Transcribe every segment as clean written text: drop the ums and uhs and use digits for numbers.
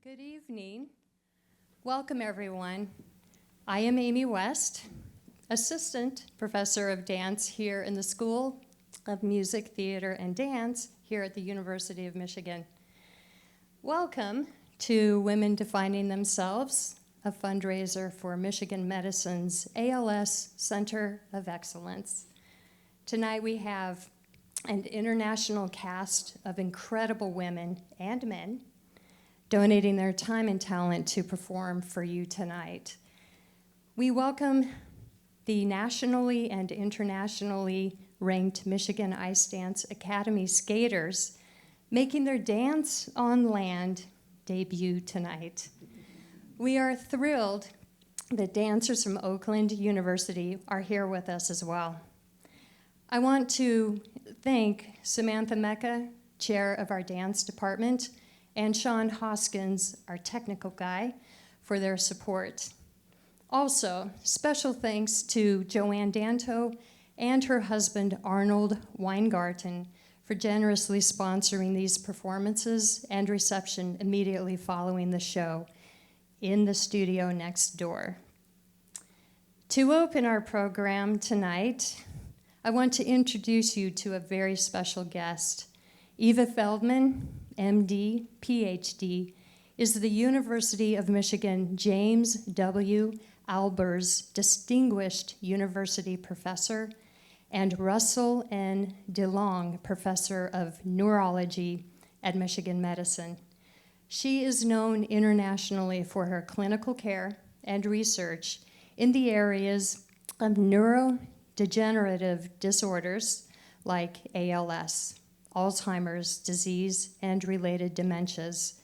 Good evening. Welcome, everyone. I am Amy West, Assistant Professor of Dance here in the School of Music, Theater, and Dance here at the University of Michigan. Welcome to Women Defining Themselves, a fundraiser for Michigan Medicine's ALS Center of Excellence. Tonight we have an international cast of incredible women and men donating their time and talent to perform for you tonight. We welcome the nationally and internationally ranked Michigan Ice Dance Academy skaters making their Dance on Land debut tonight. We are thrilled that dancers from Oakland University are here with us as well. I want to thank Samantha Mecca, chair of our dance department, and Sean Hoskins, our technical guy, for their support. Also, special thanks to Joanne Danto and her husband, Arnold Weingarten, for generously sponsoring these performances and reception immediately following the show in the studio next door. To open our program tonight, I want to introduce you to a very special guest. Eva Feldman, MD, PhD, is the University of Michigan James W. Albers Distinguished University Professor and Russell N. DeLong Professor of Neurology at Michigan Medicine. She is known internationally for her clinical care and research in the areas of neurodegenerative disorders like ALS, Alzheimer's disease, and related dementias,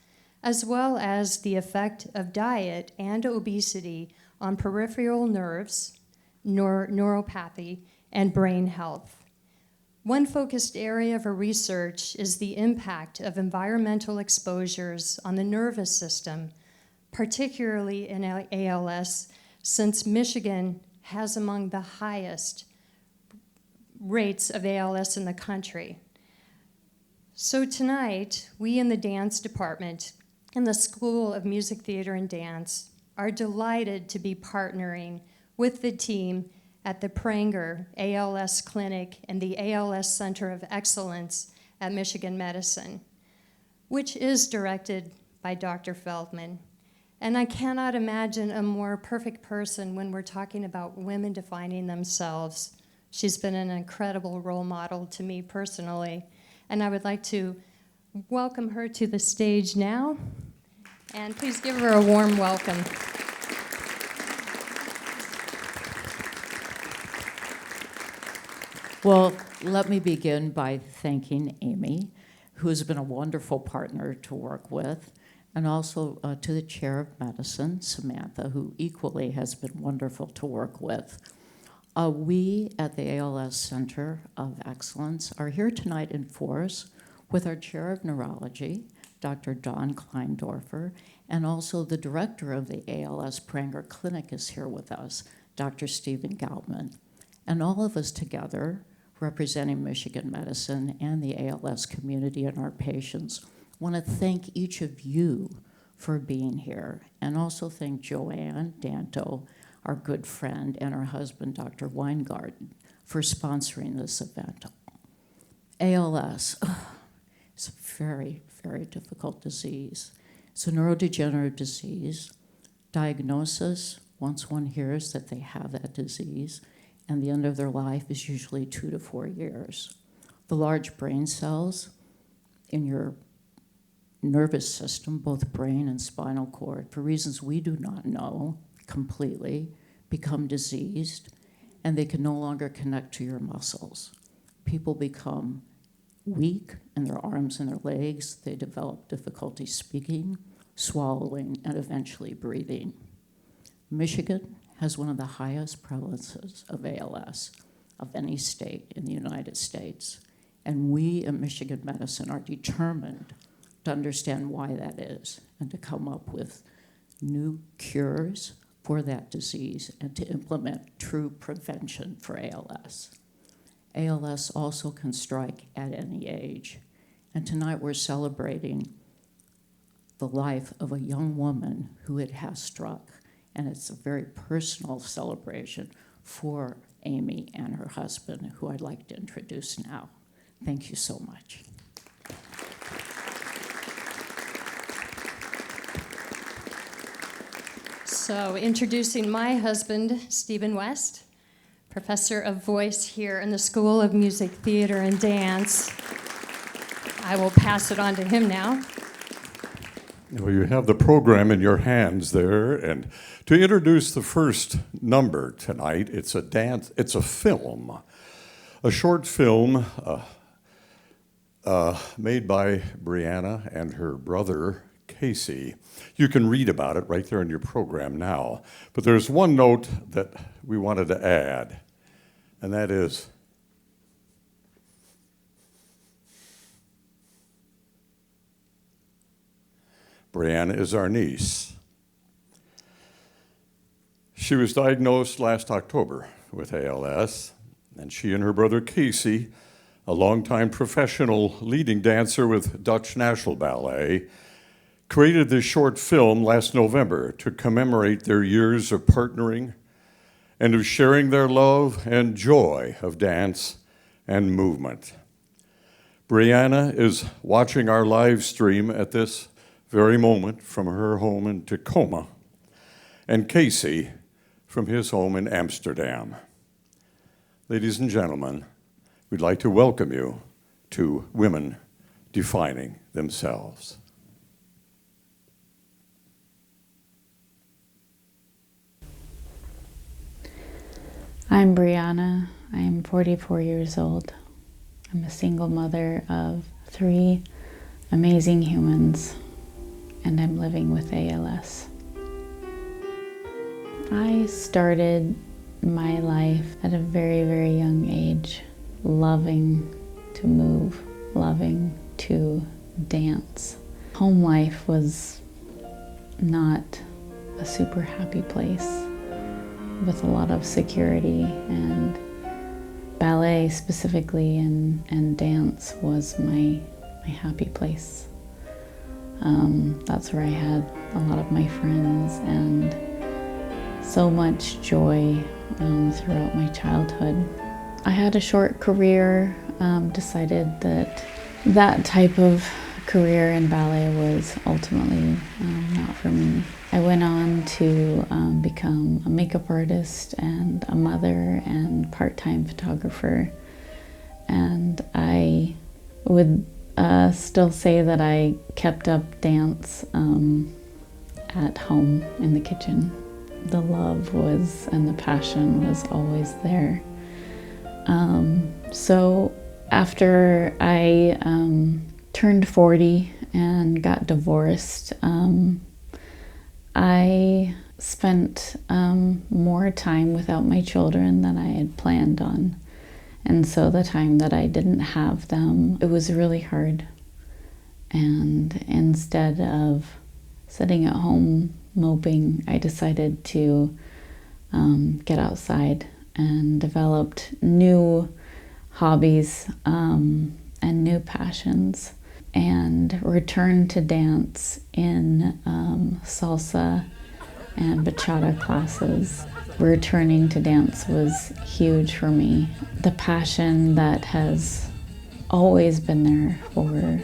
as well as the effect of diet and obesity on peripheral nerves, neuropathy, and brain health. One focused area of her research is the impact of environmental exposures on the nervous system, particularly in ALS, since Michigan has among the highest rates of ALS in the country. So tonight, we in the dance department in the School of Music, Theater, and Dance are delighted to be partnering with the team at the Pranger ALS Clinic and the ALS Center of Excellence at Michigan Medicine, which is directed by Dr. Feldman. And I cannot imagine a more perfect person when we're talking about women defining themselves. She's been an incredible role model to me personally. And I would like to welcome her to the stage now. And please give her a warm welcome. Well, let me begin by thanking Amy, who has been a wonderful partner to work with, and also to the chair of medicine, Samantha, who equally has been wonderful to work with. We at the ALS Center of Excellence are here tonight in force with our chair of neurology, Dr. Dawn Kleindorfer, and also the director of the ALS Pranger Clinic is here with us, Dr. Stephen Goutman. And all of us together, representing Michigan Medicine and the ALS community and our patients, want to thank each of you for being here, and also thank Joanne Danto, our good friend, and her husband, Dr. Weingarten, for sponsoring this event. ALS is a very, very difficult disease. It's a neurodegenerative disease. Diagnosis, once one hears that they have that disease, and the end of their life is usually 2 to 4 years. The large brain cells in your nervous system, both brain and spinal cord, for reasons we do not know completely, become diseased, and they can no longer connect to your muscles. People become weak in their arms and their legs. They develop difficulty speaking, swallowing, and eventually breathing. Michigan has one of the highest prevalences of ALS of any state in the United States, and we at Michigan Medicine are determined to understand why that is and to come up with new cures for that disease and to implement true prevention for ALS. ALS also can strike at any age, and tonight we're celebrating the life of a young woman who it has struck. And it's a very personal celebration for Amy and her husband, who I'd like to introduce now. Thank you so much. So, introducing my husband, Stephen West, professor of voice here in the School of Music, Theater, and Dance. I will pass it on to him now. Well, you have the program in your hands there, and to introduce the first number tonight, it's a film, a short film made by Brianna and her brother, Casey. You can read about it right there in your program now, but there's one note that we wanted to add, and that is, Brianna is our niece. She was diagnosed last October with ALS, and she and her brother Casey, a longtime professional leading dancer with Dutch National Ballet, created this short film last November to commemorate their years of partnering and of sharing their love and joy of dance and movement. Brianna is watching our live stream at this very moment from her home in Tacoma, and Casey from his home in Amsterdam. Ladies and gentlemen, we'd like to welcome you to Women Defining Themselves. I'm Brianna. I'm 44 years old. I'm a single mother of 3 amazing humans, and I'm living with ALS. I started my life at a very, very young age, loving to move, loving to dance. Home life was not a super happy place with a lot of security, and ballet specifically and dance was my happy place. That's where I had a lot of my friends and so much joy throughout my childhood. I had a short career, decided that type of career in ballet was ultimately not for me. I went on to become a makeup artist and a mother and part-time photographer, and I would still say that I kept up dance at home in the kitchen. The love and the passion was always there. So after I turned 40 and got divorced, I spent more time without my children than I had planned on. And so the time that I didn't have them, it was really hard. And instead of sitting at home moping, I decided to get outside and developed new hobbies and new passions, and returned to dance in salsa and bachata classes. Returning to dance was huge for me. The passion that has always been there for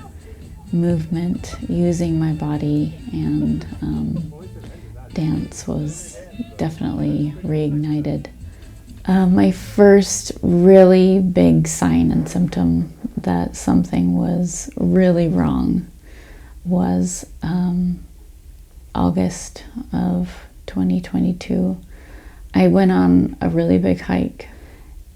movement, using my body, and dance was definitely reignited. My first really big sign and symptom that something was really wrong was August of 2022. I went on a really big hike,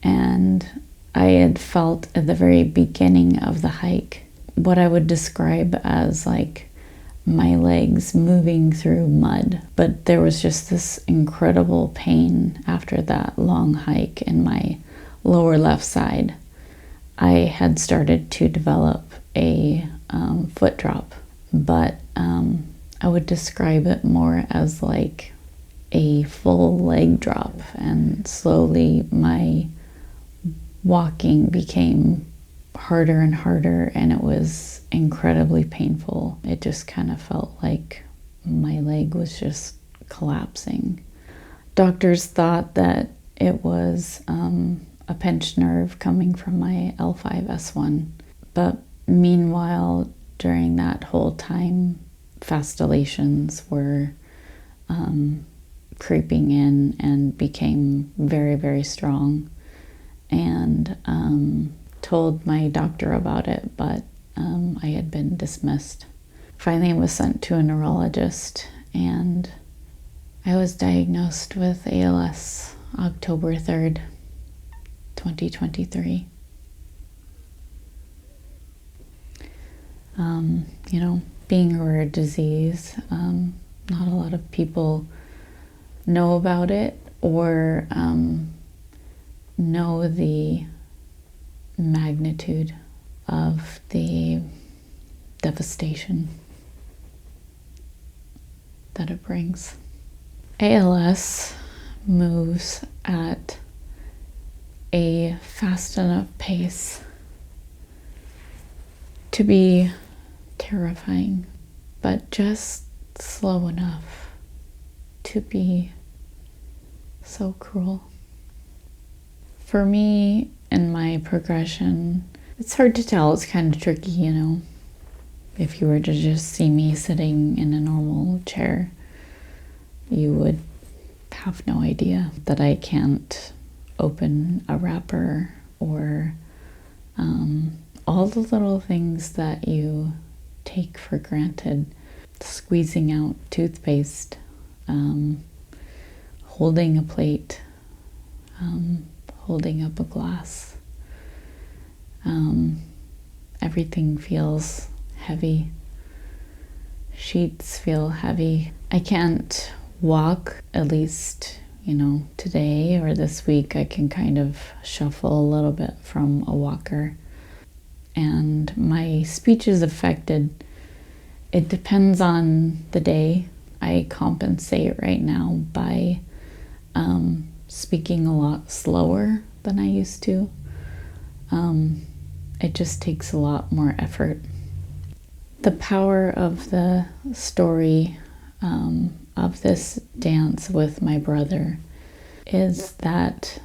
and I had felt at the very beginning of the hike what I would describe as like my legs moving through mud. But there was just this incredible pain after that long hike in my lower left side. I had started to develop a foot drop, but I would describe it more as like a full leg drop, and slowly my walking became harder and harder, and it was incredibly painful. It just kind of felt like my leg was just collapsing. Doctors thought that it was a pinched nerve coming from my L5-S1. But meanwhile, during that whole time, fasciculations were creeping in and became very, very strong. And told my doctor about it, but I had been dismissed. Finally, I was sent to a neurologist, and I was diagnosed with ALS October 3rd, 2023. You know, being a rare disease, not a lot of people know about it or know the magnitude of the devastation that it brings. ALS moves at a fast enough pace to be terrifying, but just slow enough to be so cruel. For me, in my progression, it's hard to tell. It's kind of tricky, you know. If you were to just see me sitting in a normal chair, you would have no idea that I can't open a wrapper or all the little things that you take for granted. Squeezing out toothpaste, holding a plate, holding up a glass. Everything feels heavy. Sheets feel heavy. I can't walk, at least, you know, today or this week. I can kind of shuffle a little bit from a walker. And my speech is affected. It depends on the day. I compensate right now by speaking a lot slower than I used to. It just takes a lot more effort. The power of the story of this dance with my brother is that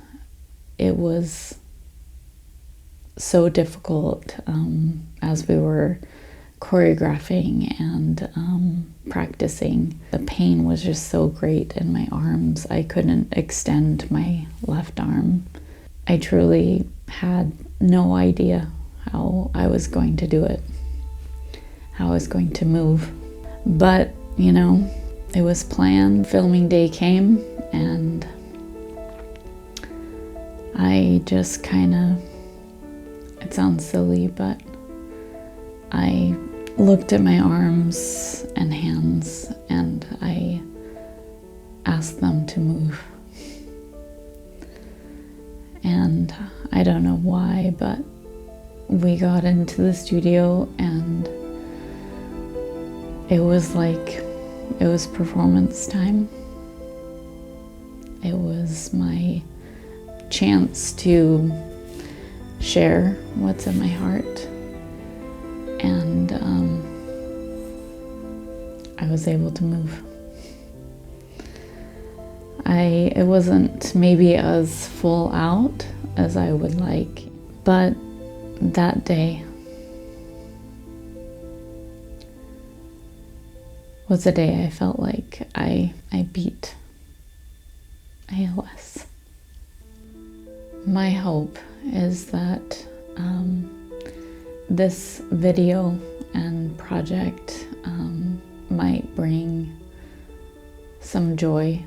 it was so difficult as we were choreographing and practicing. The pain was just so great in my arms. I couldn't extend my left arm. I truly had no idea how I was going to do it, how I was going to move. But, you know, it was planned. Filming day came, and I just kind of, it sounds silly, but I looked at my arms and hands and I asked them to move. And I don't know why, but we got into the studio and it was like, it was performance time. It was my chance to share what's in my heart. And I was able to move. It wasn't maybe as full out as I would like, but that day was the day I felt like I beat ALS. My hope is that this video and project might bring some joy,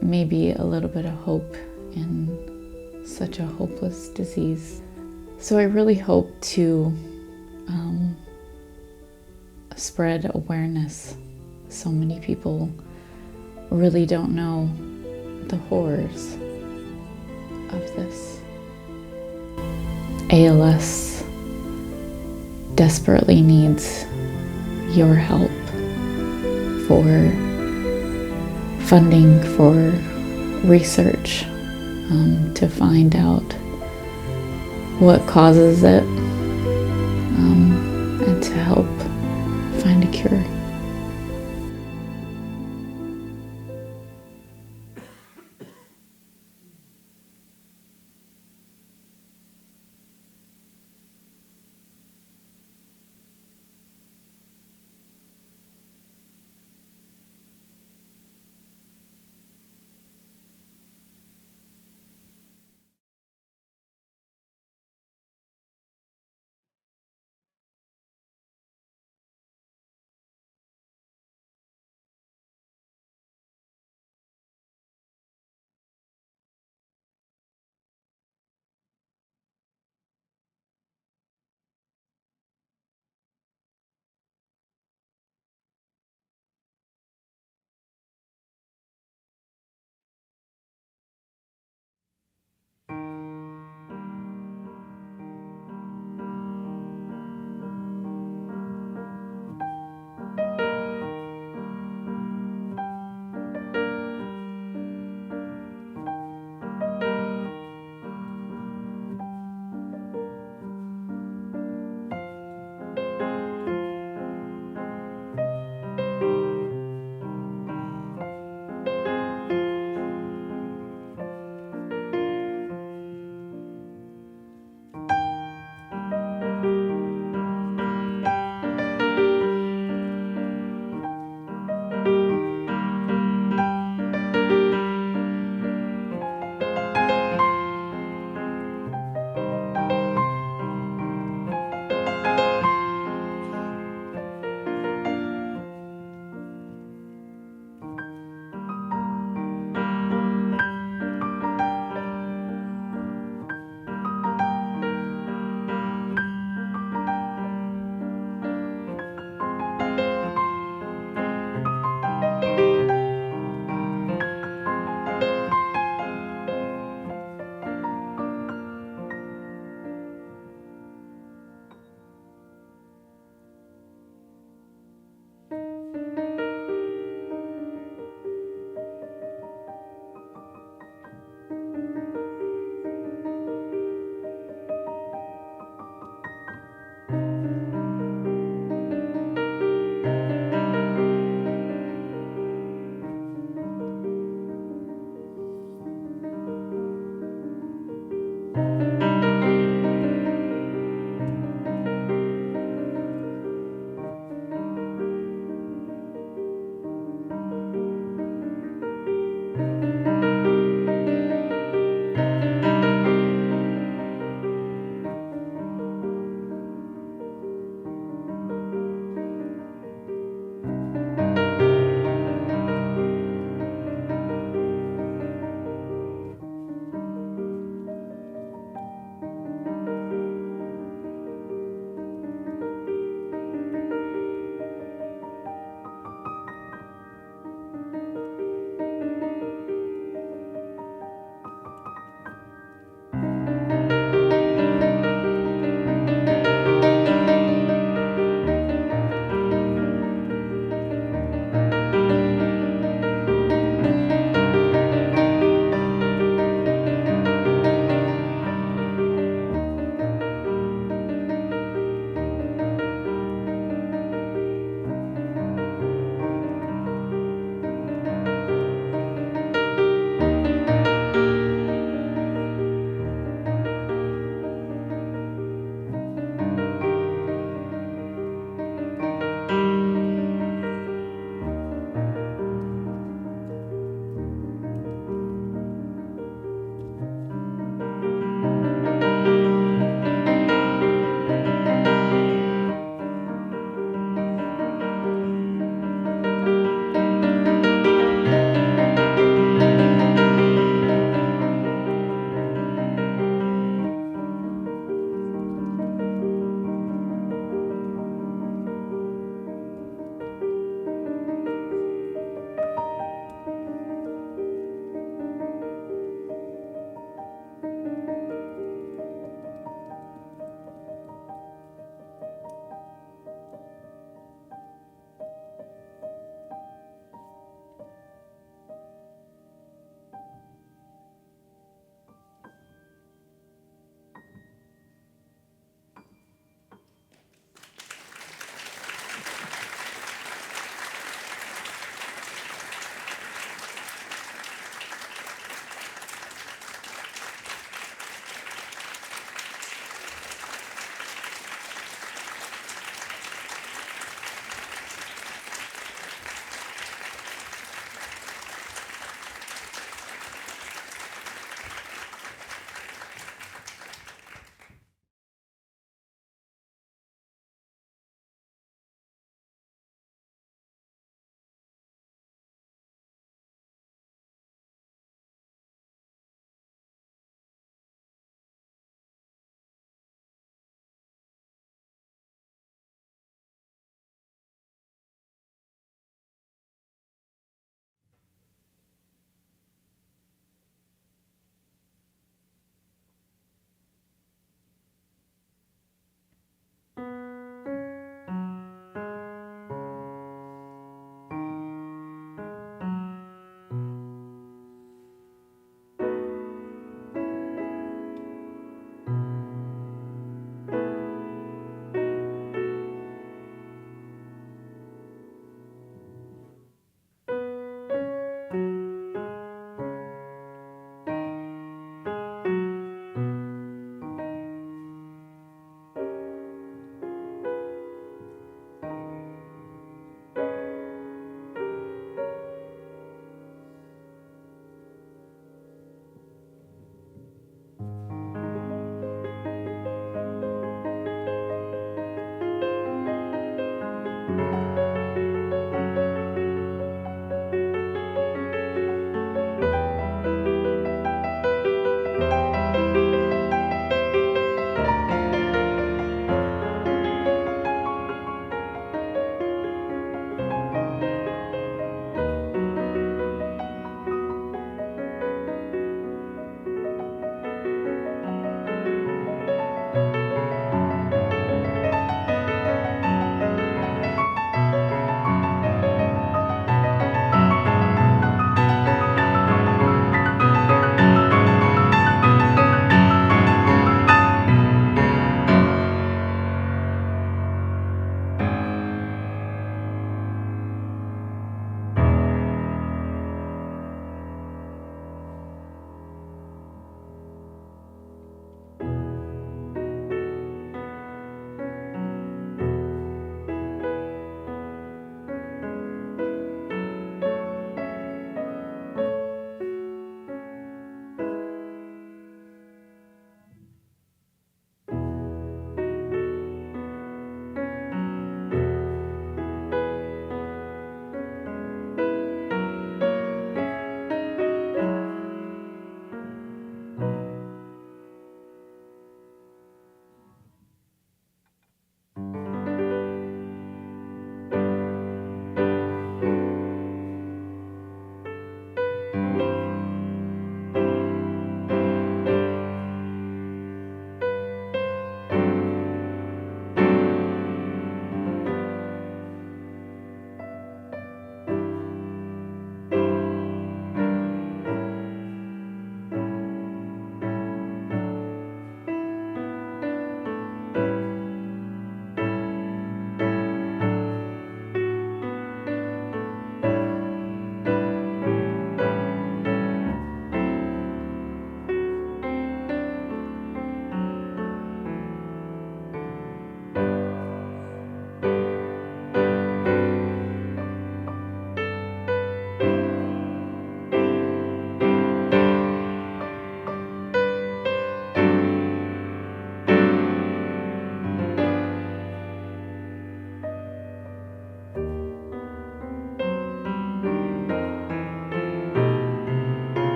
maybe a little bit of hope in such a hopeless disease. So I really hope to spread awareness. So many people really don't know the horrors of this. ALS desperately needs your help for funding, for research, to find out what causes it, and to help find a cure.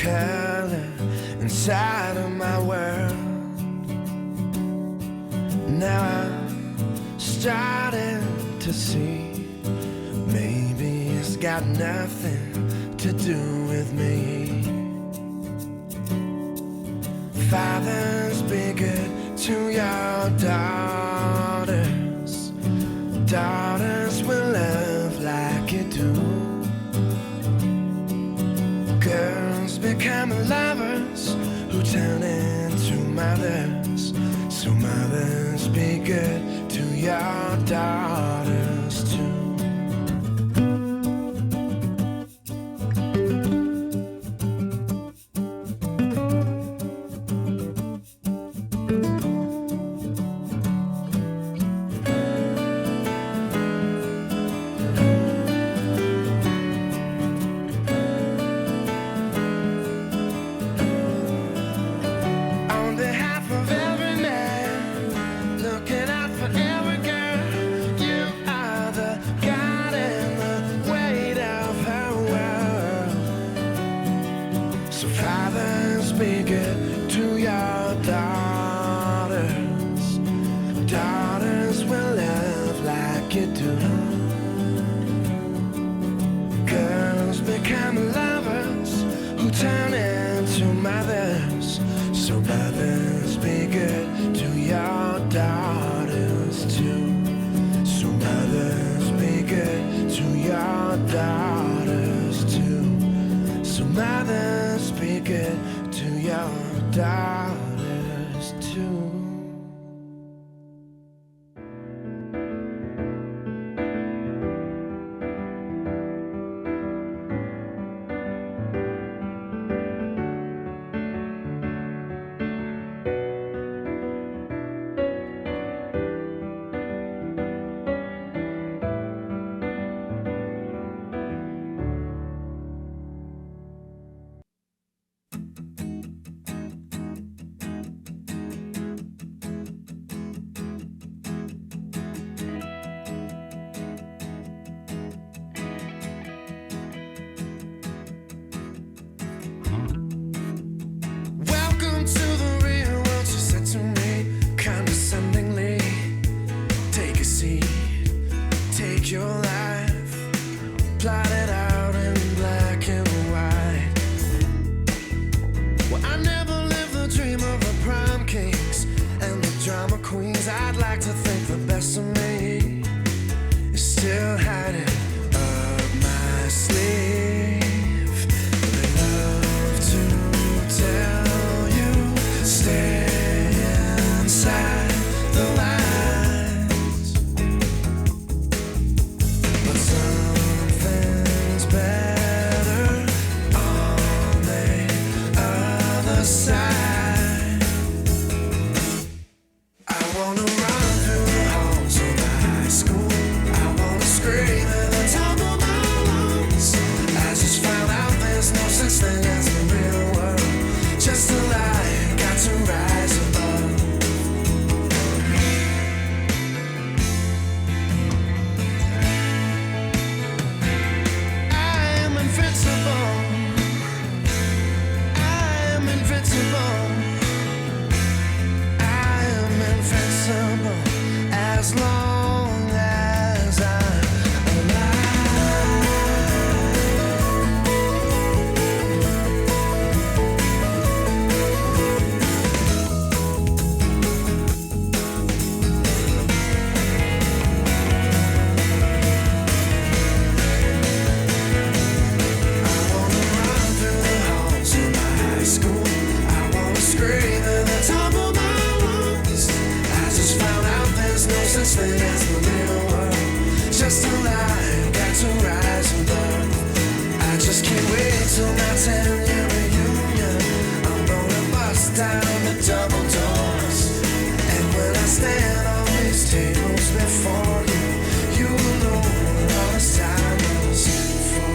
color inside of my world. Now I'm starting to see maybe it's got nothing to do with me. Fathers, be good to your daughters. Daughters will love like you do. Girls become lovers who turn into mothers. So mothers, be good to your daughters too. Be good to your daughters. Daughters will love like you do. Girls become lovers who turn into mothers. So mothers, be good to your daughters too. So mothers, be good to your daughters too. So mothers, be good to your daughters too. Welcome to the real world, she said to me condescendingly. Take a seat, take your life, plot it out in black and white. Well, I never lived the dream of the prom kings and the drama queens. I'd like to think the best of me is still hiding up my sleeve. They love to tell you stay inside the lines, but something's better on the other side. I wanna run through the halls of my high school. I wanna scream at the top of my lungs. I just found out there's no such thing as the real world. Just a lie, got to rise above. I am invincible. I am invincible. I am invincible as long as I'm alive. I wanna run through the halls of my high school. I wanna scream at the top of my lungs. I just found out there's no such thing as the real world. Just a lie, got to rise above. I just can't wait till my 10-year reunion. I'm gonna bust down the double doors. And when I stand on these tables before you, you will know what all this time was for.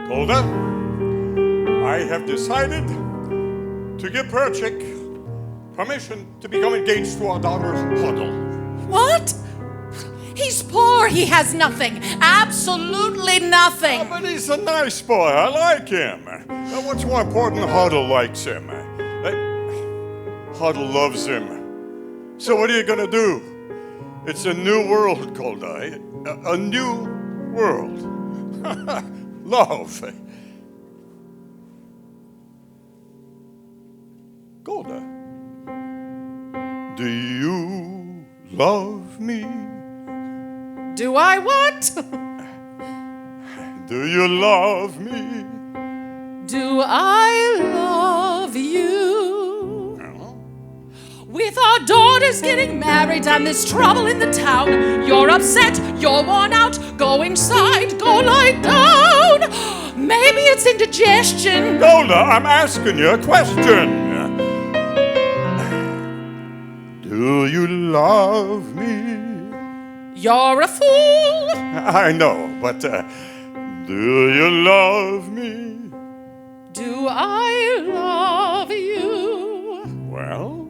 Golda, I have decided to give Perchik permission to become engaged to our daughter, Huddle. What? He's poor. He has nothing. Absolutely nothing. Oh, but he's a nice boy. I like him. What's more important, Huddle likes him. Huddle loves him. So what are you going to do? It's a new world, Golda. A new world. Love. Golda, do you love me? Do I what? Do you love me? Do I love you? With our daughter brother's getting married and there's trouble in the town. You're upset, you're worn out, go inside, go lie down. Maybe it's indigestion. Golda, I'm asking you a question. Do you love me? You're a fool. I know, but do you love me? Do I love you? Well,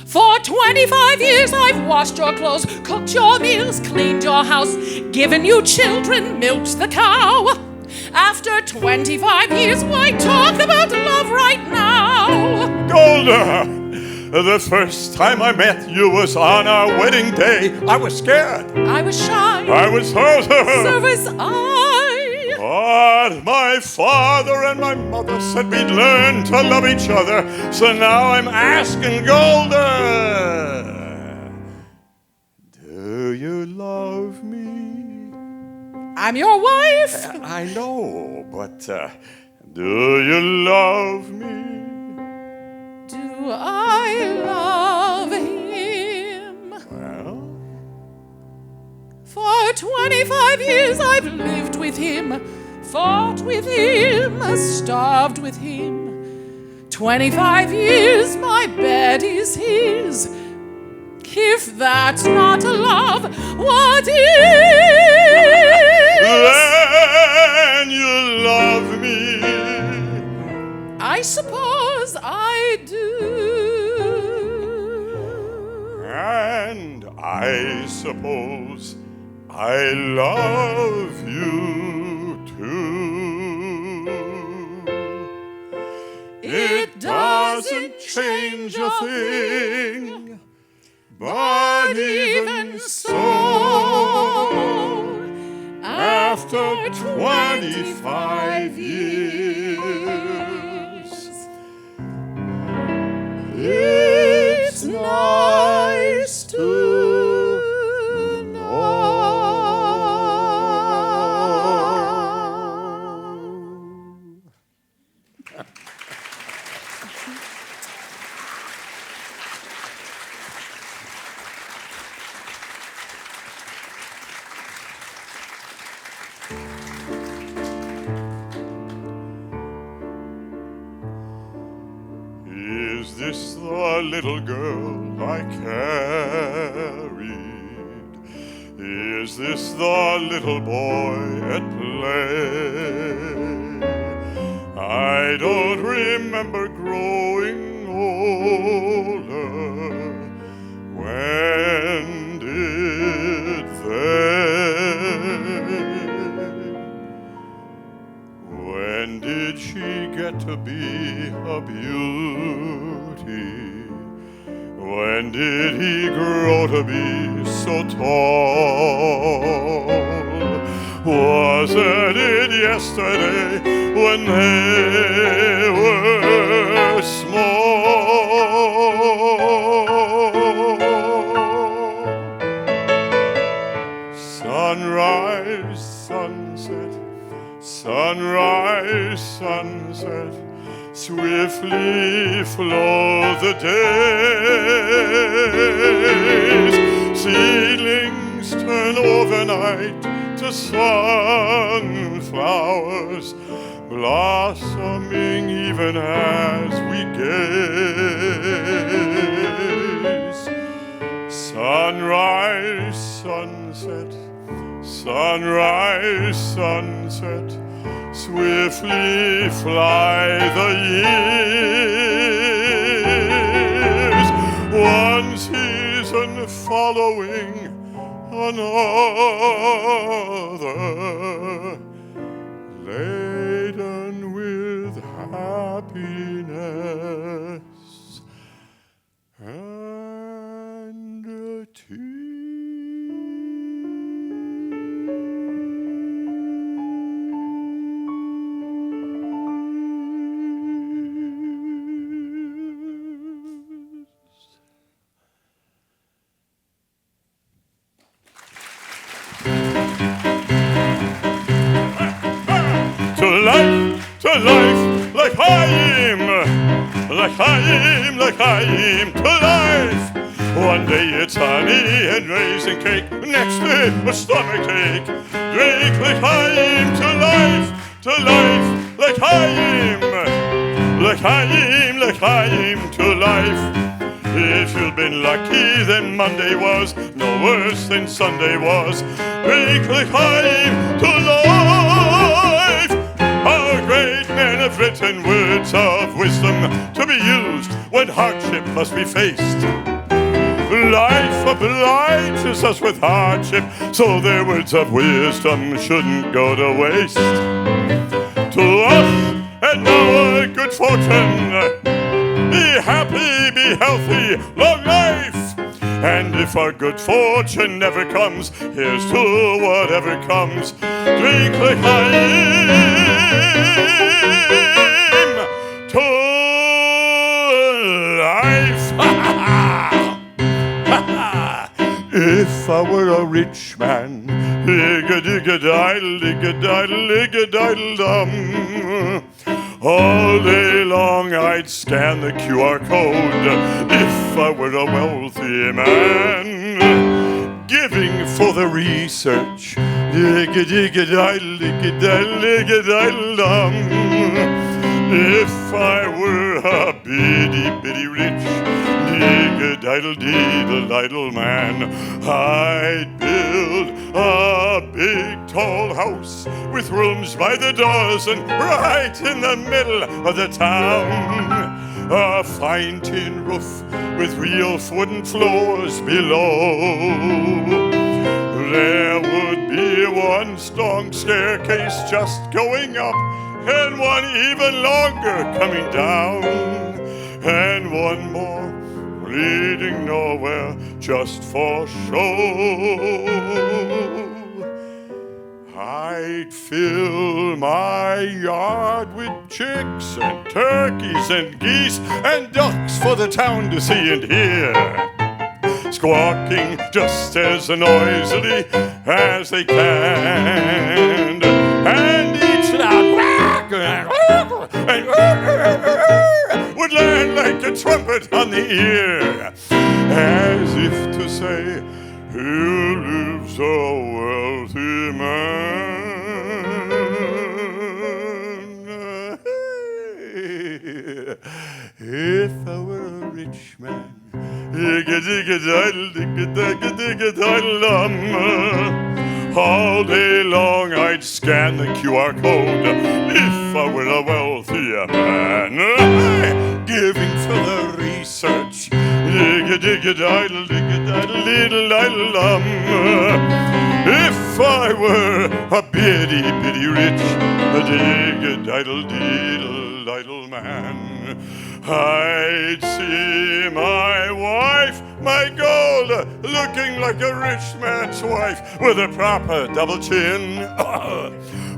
For 25 years I've washed your clothes, cooked your meals, cleaned your house, given you children, milked the cow. After 25 years, why talk about love right now? Golda, the first time I met you was on our wedding day. I was scared. I was shy. I was hurt. So was I. But my father and my mother said we'd learn to love each other. So now I'm asking Golda, do you love me? I'm your wife. I know, but do you love me? Do I love him? Well, For 25 years I've lived with him, fought with him, starved with him. 25 years my bed is his. If that's not love, what is? then you love me. I suppose I do. And I suppose I love you too. It doesn't change a thing, but even so, after 25 years, it's nice to know. Is this the little girl I carried? Is this the little boy at play? I don't remember growing older. When did they? When did she get to be a beauty? When did he grow to be so tall? Wasn't it yesterday when they were small? Sunrise, sunset, sunrise, sunset, swiftly flow the days. Seedlings turn overnight to sunflowers, blossoming even as we gaze. Sunrise, sunset, sunrise, sunset, swiftly fly the years, one season following another, laden with happiness and to life, like Chaim, to life. One day it's honey and raisin cake, next day a stomach ache. Drink l'chaim to life, l'chaim, l'chaim to life. If you've been lucky, then Monday was no worse than Sunday was. Drink l'chaim to life. Our great men have written words of wisdom to be used when hardship must be faced. Life obliges us with hardship, so their words of wisdom shouldn't go to waste. To us and our good fortune, be happy, be healthy, long life. And if our good fortune never comes, here's to whatever comes. Drink l'chaim to life. If I were a rich man, ligga-digga-diddle, digga-diddle, ligga-diddle-dum. All day long I'd scan the QR code if I were a wealthy man. Giving for the research, digga-digga-diddle, digga-diddle, ligga-diddle-dum. If I were a bitty rich, digga-diddle-diddle-diddle man, I'd build a big tall house with rooms by the dozen right in the middle of the town. A fine tin roof with real wooden floors below. There would be one strong staircase just going up, and one even longer coming down, and one more leading nowhere just for show. I'd fill my yard with chicks and turkeys and geese and ducks for the town to see and hear, squawking just as noisily as they can, and each loud would land like a trumpet on the ear, as if to say, "Here lives a wealthy man." If I were a rich man, all day long I'd scan the QR code if I were a wealthier man. Giving for the research, if I were a bitty rich, digga-diddle-diddle-diddle man, I'd see my wife, my gold, looking like a rich man's wife with a proper double chin,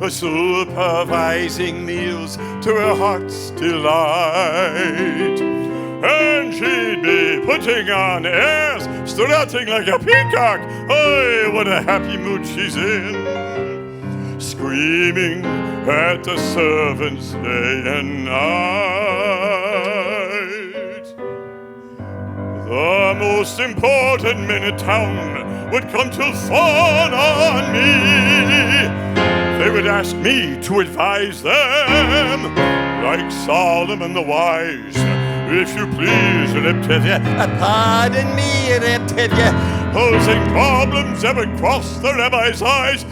supervising meals to her heart's delight. And she'd be putting on airs, strutting like a peacock. Oh, what a happy mood she's in. Screaming at the servants day and night. The most important men in town would come to fawn on me. They would ask me to advise them, like Solomon the Wise. If you please, Reptivia. Pardon me, Reptivia. Posing problems ever crossed the rabbi's eyes.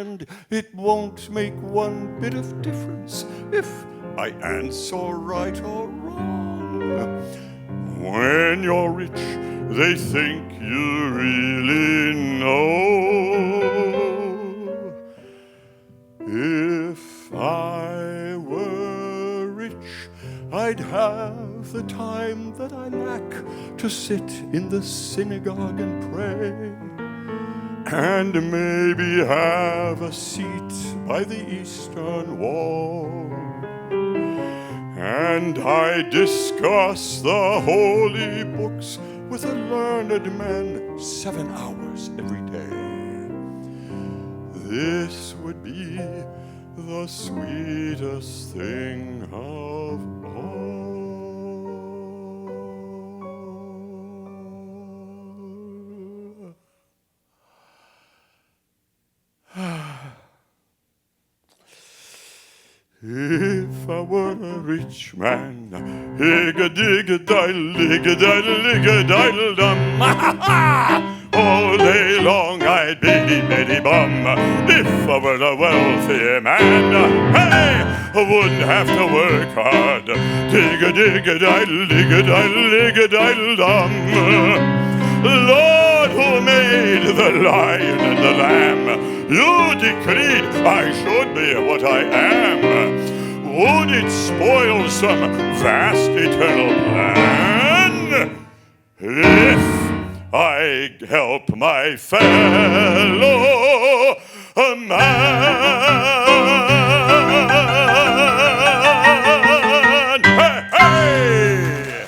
And it won't make one bit of difference if I answer right or wrong. When you're rich, they think you really know. If I were rich, I'd have the time that I lack to sit in the synagogue and pray, and maybe have a seat by the eastern wall. And I discuss the holy books with a learned man 7 hours every day. This would be the sweetest thing of all. If I were a rich man, higga-digga-diddle-digga-diddle-digga-diddle-dum, all day long I'd biddy-biddy-bum. If I were a wealthy man, hey, I wouldn't have to work hard. Digga-digga-diddle-digga-diddle-digga-diddle-dum. Lord, who made the lion and the lamb, you decreed I should be what I am. Would it spoil some vast eternal plan if I help my fellow man? Hey, hey!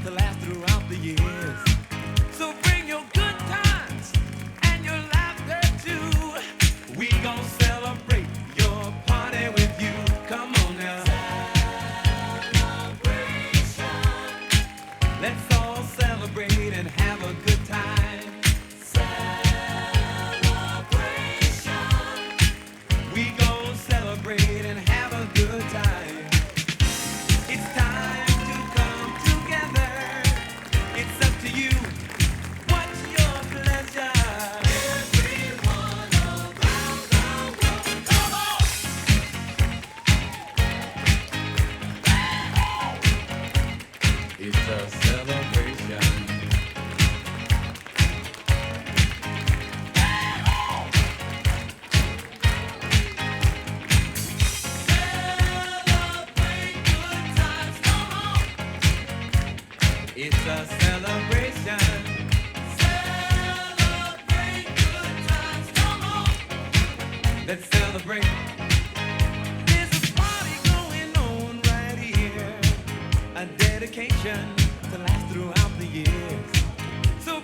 To last throughout the years. So bring your good times and your laughter too. We gon' celebrate your party with you. Come on now. Celebration. Let's all celebrate and have a good time. Celebration. We gon' celebrate and have a good time. It's time. It's a celebration. Celebrate good times, come on. It's a celebration. Celebrate good times, come on. Let's celebrate. There's a party going on right here. A dedication to last throughout the years. So